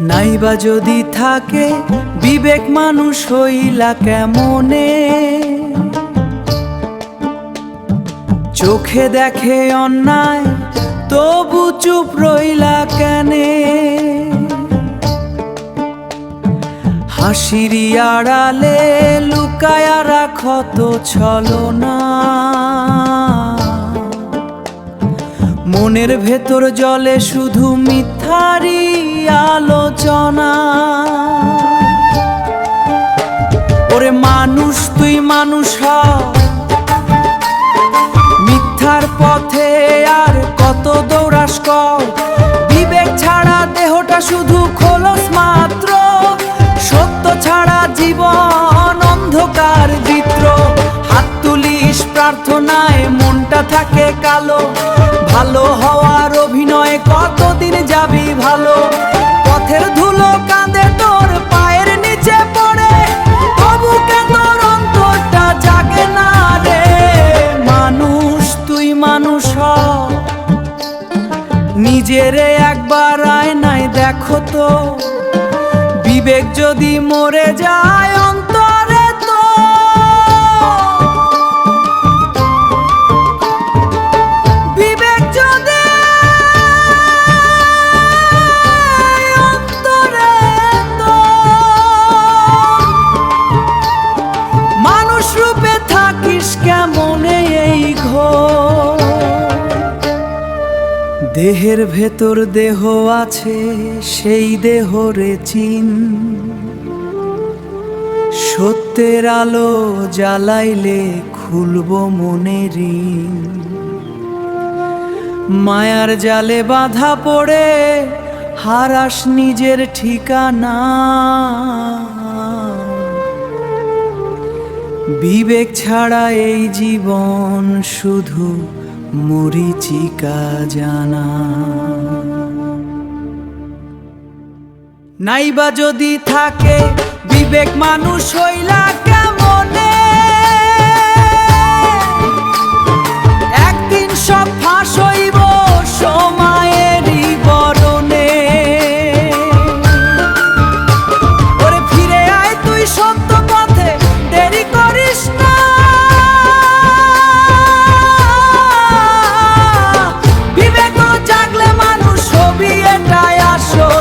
নাইবা যদি থাকে বিবেক মানুষ হইলা কেমনে, চোখে দেখে অন্যায় তবু চুপ রইলা কেনে, হাসির আড়ালে লুকায়া রাখো তো ছলনা, মনের ভেতর জলে শুধু মিথ্যারি আলোচনা। ওরে মানুষ তুই মানুষ হ, মিথ্যার পথে আর কত দৌড়াস কর, বিবেক ছাড়া দেহটা শুধু খোলস মাত্র, সত্য ছাড়া জীবন অন্ধকার চিত্র। হাত তুলিস প্রার্থনায় মনটা থাকে কালো, ভালো হওয়ার অভিনয় কতদিন যাবি ভালো, পথের ধুলো কাঁদে তোর পায়ের নিচে পড়ে, তবু কেন তোর অন্তরটা জাগে না রে। মানুষ তুই মানুষ হ, নিজেরে একবার আয়নায় দেখো তো, বিবেক যদি মরে যায় অন্তরে তো, বিবেক যদি অন্তরে তো, মানুষ রূপে থাকিস কেমনে এই ঘোর। দেহের ভেতর দেহ আছে সেই দেহরে চিন, সত্যের আলো জ্বালাইলে খুলব মনের ঋণ, মায়ার জালে বাঁধা পড়ে হারাস নিজের ঠিকানা, বিবেক ছাড়া এই জীবন শুধু মরিচিকা জানা। নাইবা যদি থাকে বিবেক মানুষ হইলা কেমনে, একদিন সব ফাঁস হইব সময়েরই বরণে। ওরে ফিরে আয় তুই সত্য পথে, দেরি করিস না, বিবেক জাগলে মানুষ হবি এটাই আসল।